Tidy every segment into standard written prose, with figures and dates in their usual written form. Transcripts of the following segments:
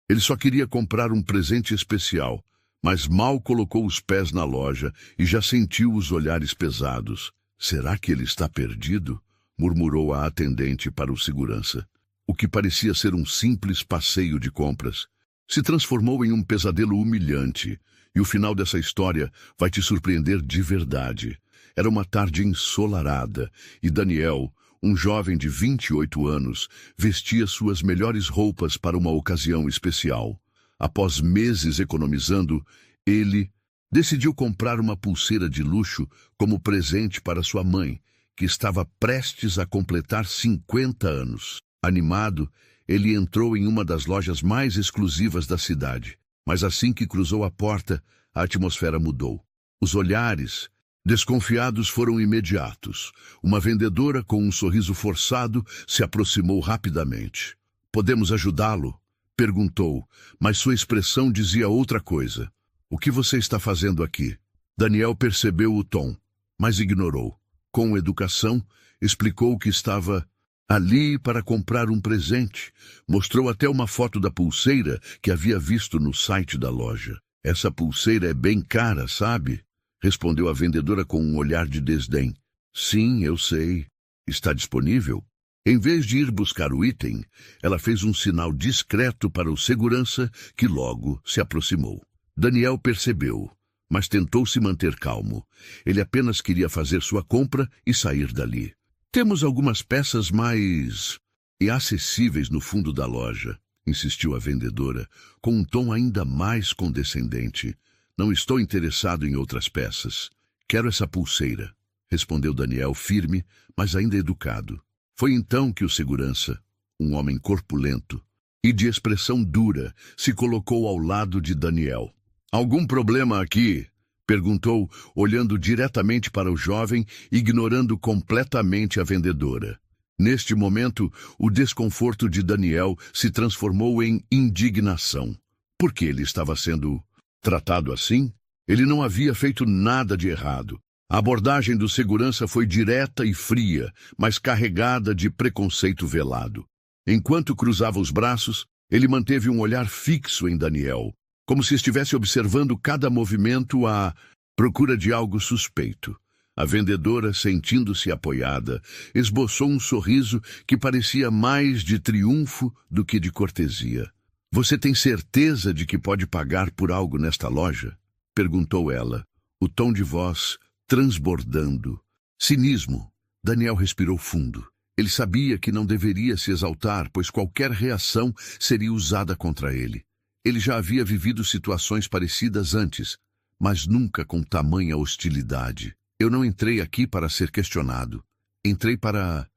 Ele só queria comprar um presente especial, mas mal colocou os pés na loja e já sentiu os olhares pesados. Será que ele está perdido? Murmurou a atendente para o segurança. O que parecia ser um simples passeio de compras se transformou em um pesadelo humilhante, e o final dessa história vai te surpreender de verdade. Era uma tarde ensolarada, e Daniel, um jovem de 28 anos, vestia suas melhores roupas para uma ocasião especial. Após meses economizando, ele decidiu comprar uma pulseira de luxo como presente para sua mãe, que estava prestes a completar 50 anos. Animado, ele entrou em uma das lojas mais exclusivas da cidade. Mas assim que cruzou a porta, a atmosfera mudou. Os olhares desconfiados foram imediatos. Uma vendedora com um sorriso forçado se aproximou rapidamente. "Podemos ajudá-lo?" perguntou, mas sua expressão dizia outra coisa. "O que você está fazendo aqui?" Daniel percebeu o tom, mas ignorou. Com educação, explicou que estava ali para comprar um presente. Mostrou até uma foto da pulseira que havia visto no site da loja. "Essa pulseira é bem cara, sabe?" respondeu a vendedora com um olhar de desdém. "Sim, eu sei. Está disponível?" Em vez de ir buscar o item, ela fez um sinal discreto para o segurança, que logo se aproximou. Daniel percebeu, mas tentou se manter calmo. Ele apenas queria fazer sua compra e sair dali. "Temos algumas peças mais acessíveis no fundo da loja", insistiu a vendedora, com um tom ainda mais condescendente. "Não estou interessado em outras peças. Quero essa pulseira", respondeu Daniel, firme, mas ainda educado. Foi então que o segurança, um homem corpulento e de expressão dura, se colocou ao lado de Daniel. "Algum problema aqui?" perguntou, olhando diretamente para o jovem, ignorando completamente a vendedora. Neste momento, o desconforto de Daniel se transformou em indignação. Por que ele estava sendo tratado assim? Ele não havia feito nada de errado. A abordagem do segurança foi direta e fria, mas carregada de preconceito velado. Enquanto cruzava os braços, ele manteve um olhar fixo em Daniel, como se estivesse observando cada movimento à procura de algo suspeito. A vendedora, sentindo-se apoiada, esboçou um sorriso que parecia mais de triunfo do que de cortesia. "Você tem certeza de que pode pagar por algo nesta loja?" perguntou ela, o tom de voz transbordando. Cinismo. Daniel respirou fundo. Ele sabia que não deveria se exaltar, pois qualquer reação seria usada contra ele. Ele já havia vivido situações parecidas antes, mas nunca com tamanha hostilidade. "Eu não entrei aqui para ser questionado. Entrei para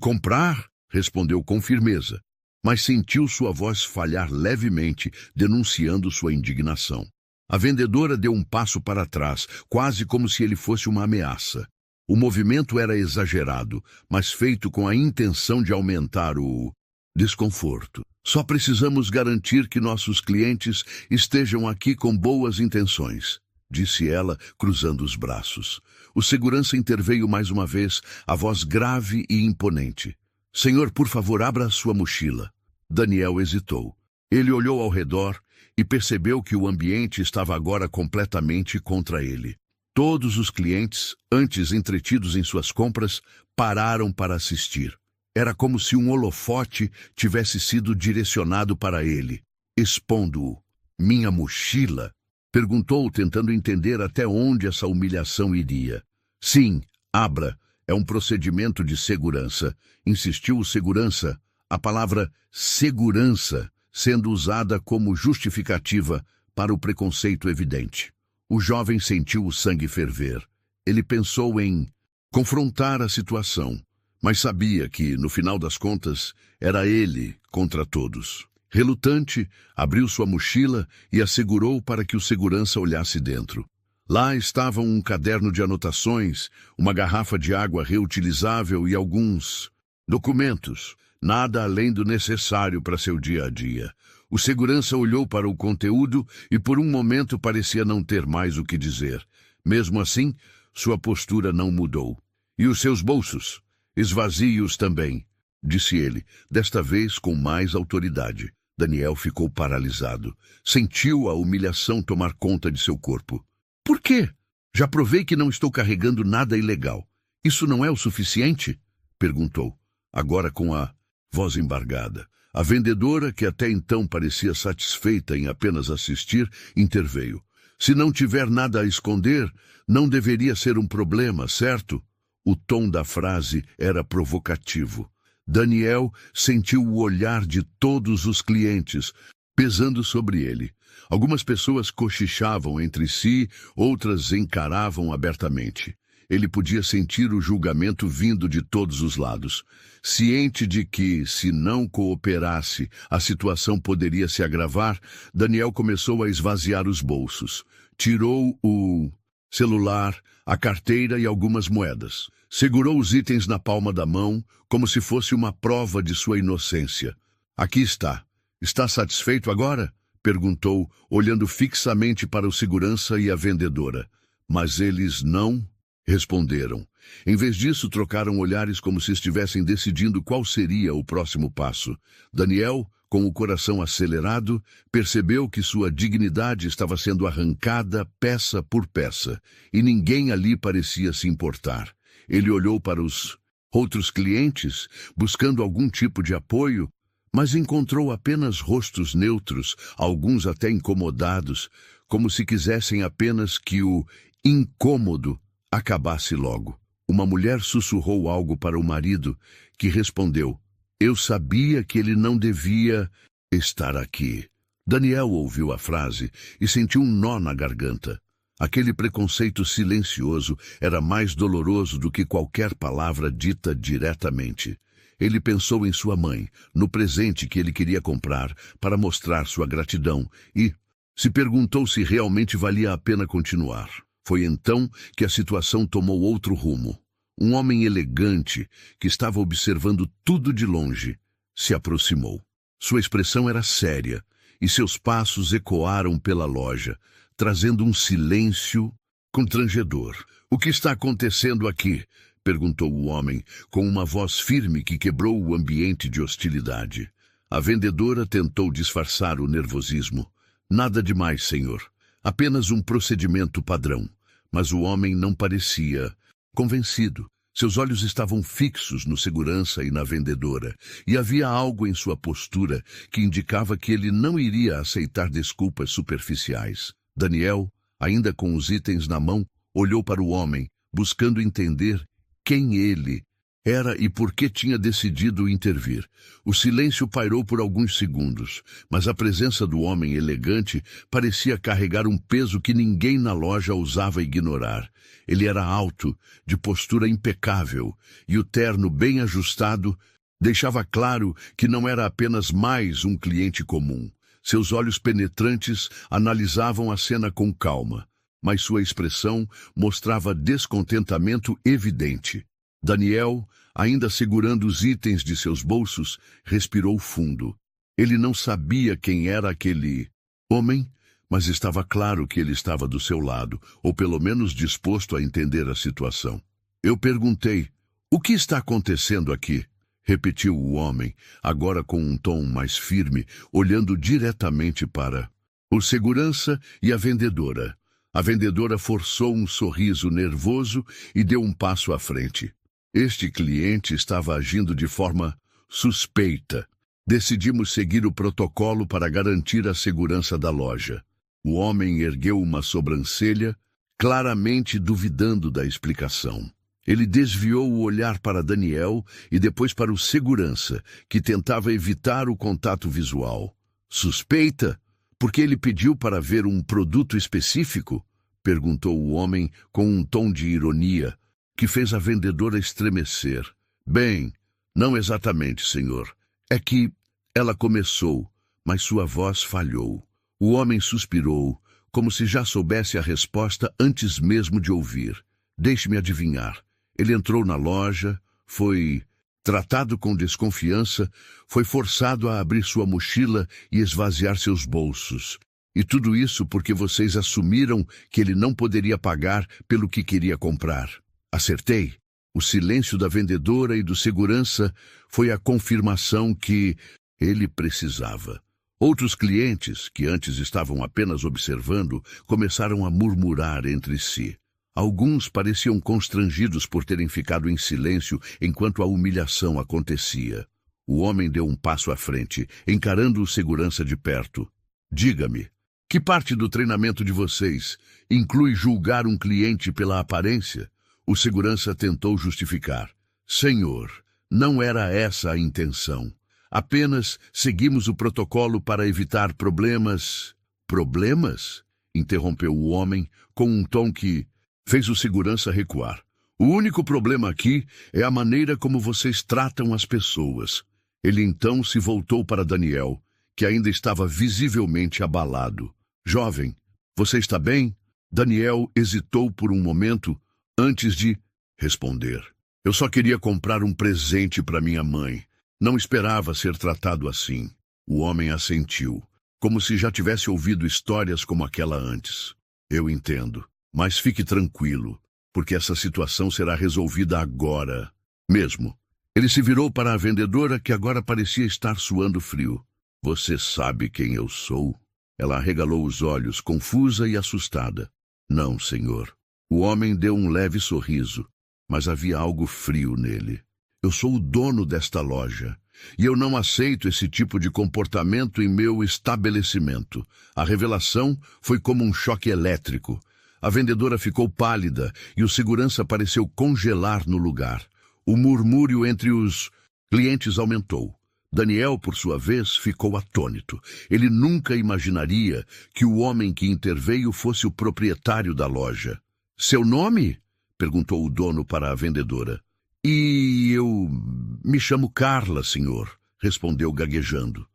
comprar", respondeu com firmeza, mas sentiu sua voz falhar levemente, denunciando sua indignação. A vendedora deu um passo para trás, quase como se ele fosse uma ameaça. O movimento era exagerado, mas feito com a intenção de aumentar o desconforto. "Só precisamos garantir que nossos clientes estejam aqui com boas intenções", disse ela, cruzando os braços. O segurança interveio mais uma vez, a voz grave e imponente. "Senhor, por favor, abra a sua mochila." Daniel hesitou. Ele olhou ao redor e percebeu que o ambiente estava agora completamente contra ele. Todos os clientes, antes entretidos em suas compras, pararam para assistir. Era como se um holofote tivesse sido direcionado para ele, expondo-o. "Minha mochila?" perguntou, tentando entender até onde essa humilhação iria. "Sim, abra. É um procedimento de segurança", insistiu o segurança, a palavra segurança sendo usada como justificativa para o preconceito evidente. O jovem sentiu o sangue ferver. Ele pensou em confrontar a situação, mas sabia que, no final das contas, era ele contra todos. Relutante, abriu sua mochila e a segurou para que o segurança olhasse dentro. Lá estavam um caderno de anotações, uma garrafa de água reutilizável e alguns documentos. Nada além do necessário para seu dia a dia. O segurança olhou para o conteúdo e por um momento parecia não ter mais o que dizer. Mesmo assim, sua postura não mudou. "E os seus bolsos? Esvazie-os também", disse ele, desta vez com mais autoridade. Daniel ficou paralisado. Sentiu a humilhação tomar conta de seu corpo. Por quê? Já provei que não estou carregando nada ilegal. Isso não é o suficiente? Perguntou, agora com a voz embargada. A vendedora, que até então parecia satisfeita em apenas assistir, interveio. Se não tiver nada a esconder, não deveria ser um problema, certo? O tom da frase era provocativo. Daniel sentiu o olhar de todos os clientes, pesando sobre ele. Algumas pessoas cochichavam entre si, outras encaravam abertamente. Ele podia sentir o julgamento vindo de todos os lados. Ciente de que, se não cooperasse, a situação poderia se agravar, Daniel começou a esvaziar os bolsos. Tirou o celular, a carteira e algumas moedas. Segurou os itens na palma da mão, como se fosse uma prova de sua inocência. Aqui está. Está satisfeito agora? Perguntou, olhando fixamente para o segurança e a vendedora. Mas eles não responderam. Em vez disso, trocaram olhares como se estivessem decidindo qual seria o próximo passo. Daniel, com o coração acelerado, percebeu que sua dignidade estava sendo arrancada peça por peça, e ninguém ali parecia se importar. Ele olhou para os outros clientes, buscando algum tipo de apoio, mas encontrou apenas rostos neutros, alguns até incomodados, como se quisessem apenas que o incômodo acabasse logo. Uma mulher sussurrou algo para o marido, que respondeu, eu sabia que ele não devia estar aqui. Daniel ouviu a frase e sentiu um nó na garganta. Aquele preconceito silencioso era mais doloroso do que qualquer palavra dita diretamente. Ele pensou em sua mãe, no presente que ele queria comprar para mostrar sua gratidão e se perguntou se realmente valia a pena continuar. Foi então que a situação tomou outro rumo. Um homem elegante, que estava observando tudo de longe, se aproximou. Sua expressão era séria e seus passos ecoaram pela loja, trazendo um silêncio constrangedor. O que está acontecendo aqui? Perguntou o homem, com uma voz firme que quebrou o ambiente de hostilidade. A vendedora tentou disfarçar o nervosismo. Nada demais, senhor. Apenas um procedimento padrão. Mas o homem não parecia convencido. Seus olhos estavam fixos no segurança e na vendedora, e havia algo em sua postura que indicava que ele não iria aceitar desculpas superficiais. Daniel, ainda com os itens na mão, olhou para o homem, buscando entender quem ele era e por que tinha decidido intervir. O silêncio pairou por alguns segundos, mas a presença do homem elegante parecia carregar um peso que ninguém na loja ousava ignorar. Ele era alto, de postura impecável, e o terno bem ajustado deixava claro que não era apenas mais um cliente comum. Seus olhos penetrantes analisavam a cena com calma, mas sua expressão mostrava descontentamento evidente. Daniel, ainda segurando os itens de seus bolsos, respirou fundo. Ele não sabia quem era aquele homem, mas estava claro que ele estava do seu lado, ou pelo menos disposto a entender a situação. Eu perguntei, o que está acontecendo aqui? Repetiu o homem, agora com um tom mais firme, olhando diretamente para o segurança e a vendedora. A vendedora forçou um sorriso nervoso e deu um passo à frente. Este cliente estava agindo de forma suspeita. Decidimos seguir o protocolo para garantir a segurança da loja. O homem ergueu uma sobrancelha, claramente duvidando da explicação. Ele desviou o olhar para Daniel e depois para o segurança, que tentava evitar o contato visual. Suspeita? Porque ele pediu para ver um produto específico? Perguntou o homem com um tom de ironia, que fez a vendedora estremecer. Bem, não exatamente, senhor. É que ela começou, mas sua voz falhou. O homem suspirou, como se já soubesse a resposta antes mesmo de ouvir. Deixe-me adivinhar. Ele entrou na loja, foi tratado com desconfiança, foi forçado a abrir sua mochila e esvaziar seus bolsos. E tudo isso porque vocês assumiram que ele não poderia pagar pelo que queria comprar. Acertei. O silêncio da vendedora e do segurança foi a confirmação que ele precisava. Outros clientes, que antes estavam apenas observando, começaram a murmurar entre si. Alguns pareciam constrangidos por terem ficado em silêncio enquanto a humilhação acontecia. O homem deu um passo à frente, encarando o segurança de perto. Diga-me, que parte do treinamento de vocês inclui julgar um cliente pela aparência? O segurança tentou justificar. Senhor, não era essa a intenção. Apenas seguimos o protocolo para evitar problemas. Problemas? Interrompeu o homem com um tom que fez o segurança recuar. O único problema aqui é a maneira como vocês tratam as pessoas. Ele então se voltou para Daniel, que ainda estava visivelmente abalado. Jovem, você está bem? Daniel hesitou por um momento antes de responder. Eu só queria comprar um presente para minha mãe. Não esperava ser tratado assim. O homem assentiu, como se já tivesse ouvido histórias como aquela antes. Eu entendo, mas fique tranquilo, porque essa situação será resolvida agora mesmo. Ele se virou para a vendedora, que agora parecia estar suando frio. Você sabe quem eu sou? Ela arregalou os olhos, confusa e assustada. Não, senhor. O homem deu um leve sorriso, mas havia algo frio nele. Eu sou o dono desta loja, e eu não aceito esse tipo de comportamento em meu estabelecimento. A revelação foi como um choque elétrico. A vendedora ficou pálida e o segurança pareceu congelar no lugar. O murmúrio entre os clientes aumentou. Daniel, por sua vez, ficou atônito. Ele nunca imaginaria que o homem que interveio fosse o proprietário da loja. Seu nome? Perguntou o dono para a vendedora. Eu me chamo Carla, senhor, respondeu gaguejando.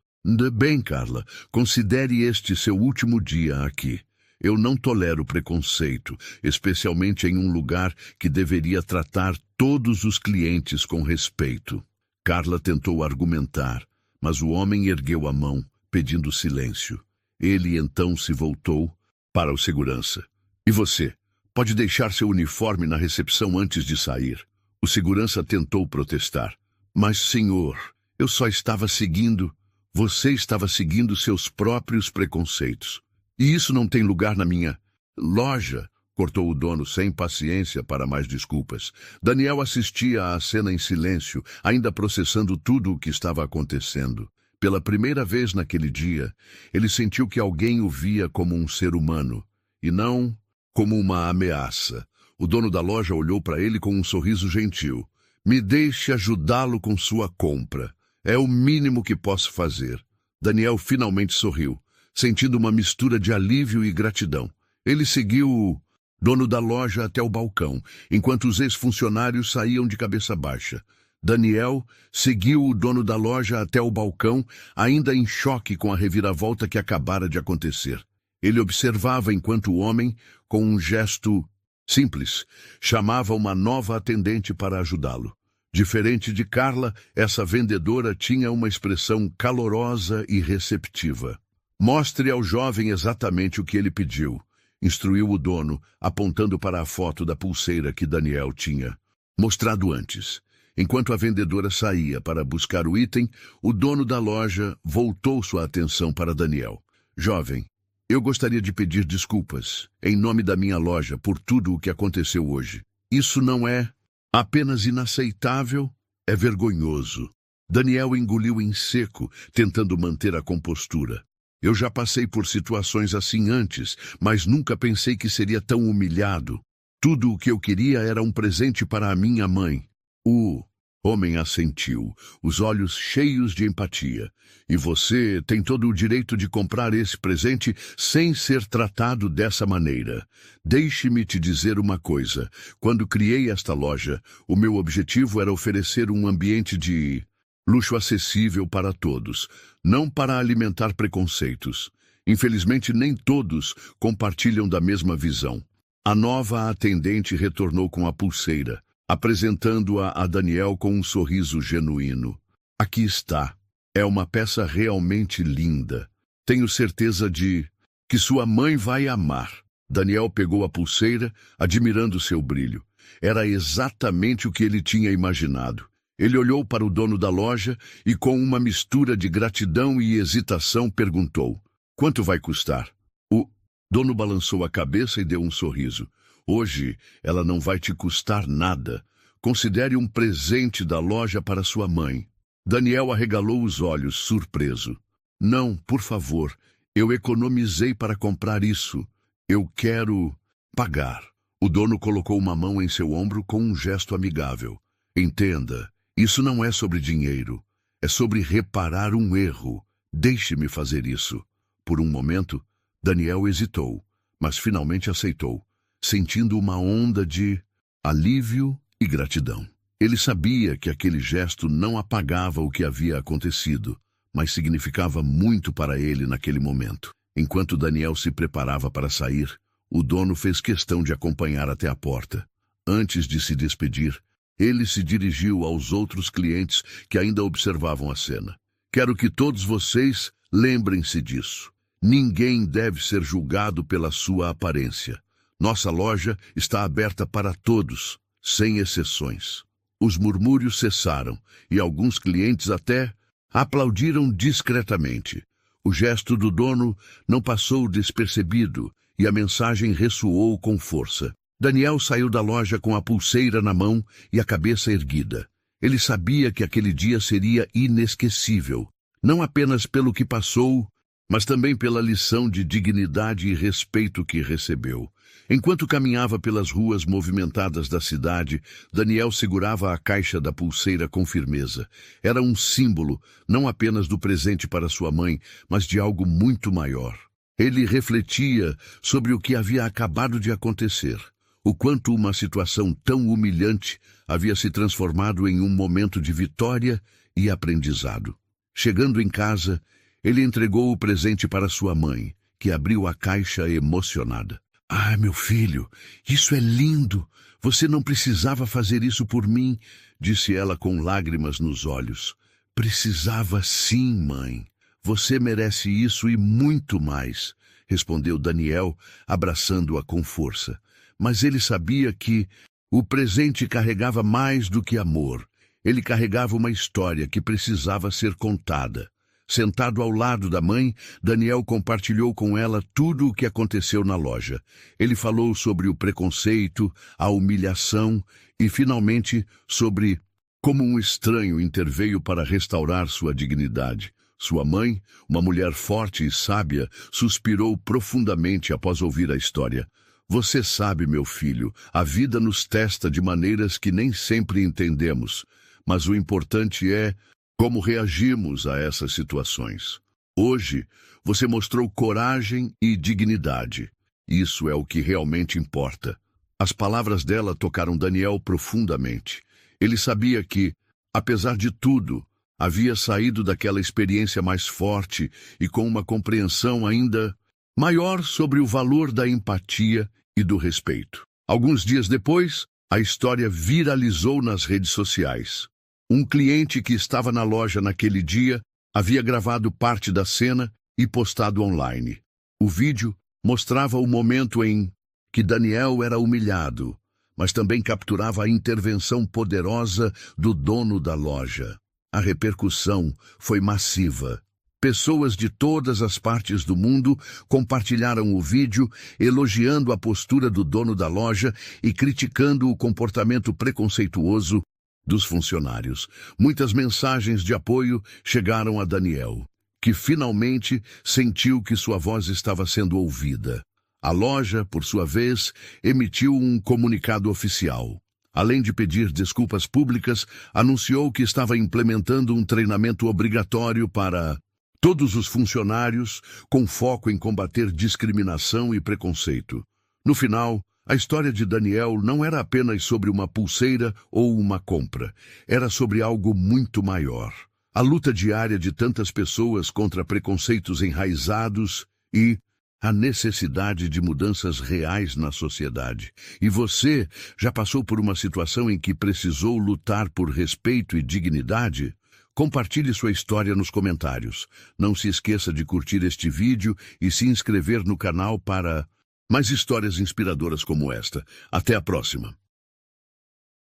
Bem, Carla, considere este seu último dia aqui. Eu não tolero preconceito, especialmente em um lugar que deveria tratar todos os clientes com respeito. Carla tentou argumentar, mas o homem ergueu a mão, pedindo silêncio. Ele então se voltou para o segurança. E você? Pode deixar seu uniforme na recepção antes de sair. O segurança tentou protestar. Mas, senhor, eu só estava seguindo... Você estava seguindo seus próprios preconceitos. E isso não tem lugar na minha loja, cortou o dono sem paciência para mais desculpas. Daniel assistia à cena em silêncio, ainda processando tudo o que estava acontecendo. Pela primeira vez naquele dia, ele sentiu que alguém o via como um ser humano, e não como uma ameaça. O dono da loja olhou para ele com um sorriso gentil. Me deixe ajudá-lo com sua compra. É o mínimo que posso fazer. Daniel finalmente sorriu, sentindo uma mistura de alívio e gratidão. Ele seguiu o dono da loja até o balcão, enquanto os ex-funcionários saíam de cabeça baixa. Daniel seguiu o dono da loja até o balcão, ainda em choque com a reviravolta que acabara de acontecer. Ele observava enquanto o homem, com um gesto simples, chamava uma nova atendente para ajudá-lo. Diferente de Carla, essa vendedora tinha uma expressão calorosa e receptiva. Mostre ao jovem exatamente o que ele pediu, instruiu o dono, apontando para a foto da pulseira que Daniel tinha mostrado antes. Enquanto a vendedora saía para buscar o item, o dono da loja voltou sua atenção para Daniel. Jovem, eu gostaria de pedir desculpas, em nome da minha loja, por tudo o que aconteceu hoje. Isso não é apenas inaceitável, é vergonhoso. Daniel engoliu em seco, tentando manter a compostura. Eu já passei por situações assim antes, mas nunca pensei que seria tão humilhado. Tudo o que eu queria era um presente para a minha mãe. O homem assentiu, os olhos cheios de empatia. E você tem todo o direito de comprar esse presente sem ser tratado dessa maneira. Deixe-me te dizer uma coisa. Quando criei esta loja, o meu objetivo era oferecer um ambiente de luxo acessível para todos, não para alimentar preconceitos. Infelizmente, nem todos compartilham da mesma visão. A nova atendente retornou com a pulseira, apresentando-a a Daniel com um sorriso genuíno. Aqui está. É uma peça realmente linda. Tenho certeza de que sua mãe vai amar. Daniel pegou a pulseira, admirando seu brilho. Era exatamente o que ele tinha imaginado. Ele olhou para o dono da loja e, com uma mistura de gratidão e hesitação, perguntou: "Quanto vai custar?" O dono balançou a cabeça e deu um sorriso. "Hoje ela não vai te custar nada. Considere um presente da loja para sua mãe." Daniel arregalou os olhos, surpreso. "Não, por favor. Eu economizei para comprar isso. Eu quero pagar." O dono colocou uma mão em seu ombro com um gesto amigável. "Entenda, isso não é sobre dinheiro. É sobre reparar um erro. Deixe-me fazer isso." Por um momento, Daniel hesitou, mas finalmente aceitou, sentindo uma onda de alívio e gratidão. Ele sabia que aquele gesto não apagava o que havia acontecido, mas significava muito para ele naquele momento. Enquanto Daniel se preparava para sair, o dono fez questão de acompanhar até a porta. Antes de se despedir, ele se dirigiu aos outros clientes que ainda observavam a cena. "Quero que todos vocês lembrem-se disso. Ninguém deve ser julgado pela sua aparência. Nossa loja está aberta para todos, sem exceções." Os murmúrios cessaram e alguns clientes até aplaudiram discretamente. O gesto do dono não passou despercebido e a mensagem ressoou com força. Daniel saiu da loja com a pulseira na mão e a cabeça erguida. Ele sabia que aquele dia seria inesquecível, não apenas pelo que passou, mas também pela lição de dignidade e respeito que recebeu. Enquanto caminhava pelas ruas movimentadas da cidade, Daniel segurava a caixa da pulseira com firmeza. Era um símbolo, não apenas do presente para sua mãe, mas de algo muito maior. Ele refletia sobre o que havia acabado de acontecer, o quanto uma situação tão humilhante havia se transformado em um momento de vitória e aprendizado. Chegando em casa, ele entregou o presente para sua mãe, que abriu a caixa emocionada. "Ah, meu filho, isso é lindo! Você não precisava fazer isso por mim", disse ela com lágrimas nos olhos. "Precisava sim, mãe. Você merece isso e muito mais", respondeu Daniel, abraçando-a com força. Mas ele sabia que o presente carregava mais do que amor. Ele carregava uma história que precisava ser contada. Sentado ao lado da mãe, Daniel compartilhou com ela tudo o que aconteceu na loja. Ele falou sobre o preconceito, a humilhação e, finalmente, sobre como um estranho interveio para restaurar sua dignidade. Sua mãe, uma mulher forte e sábia, suspirou profundamente após ouvir a história. "Você sabe, meu filho, a vida nos testa de maneiras que nem sempre entendemos, mas o importante é como reagimos a essas situações. Hoje, você mostrou coragem e dignidade. Isso é o que realmente importa." As palavras dela tocaram Daniel profundamente. Ele sabia que, apesar de tudo, havia saído daquela experiência mais forte e com uma compreensão ainda maior sobre o valor da empatia e do respeito. Alguns dias depois, a história viralizou nas redes sociais. Um cliente que estava na loja naquele dia havia gravado parte da cena e postado online. O vídeo mostrava o momento em que Daniel era humilhado, mas também capturava a intervenção poderosa do dono da loja. A repercussão foi massiva. Pessoas de todas as partes do mundo compartilharam o vídeo, elogiando a postura do dono da loja e criticando o comportamento preconceituoso dos funcionários. Muitas mensagens de apoio chegaram a Daniel, que finalmente sentiu que sua voz estava sendo ouvida. A loja, por sua vez, emitiu um comunicado oficial. Além de pedir desculpas públicas, anunciou que estava implementando um treinamento obrigatório para todos os funcionários, com foco em combater discriminação e preconceito. No final, a história de Daniel não era apenas sobre uma pulseira ou uma compra. Era sobre algo muito maior. A luta diária de tantas pessoas contra preconceitos enraizados e a necessidade de mudanças reais na sociedade. E você já passou por uma situação em que precisou lutar por respeito e dignidade? Compartilhe sua história nos comentários. Não se esqueça de curtir este vídeo e se inscrever no canal para mais histórias inspiradoras como esta. Até a próxima!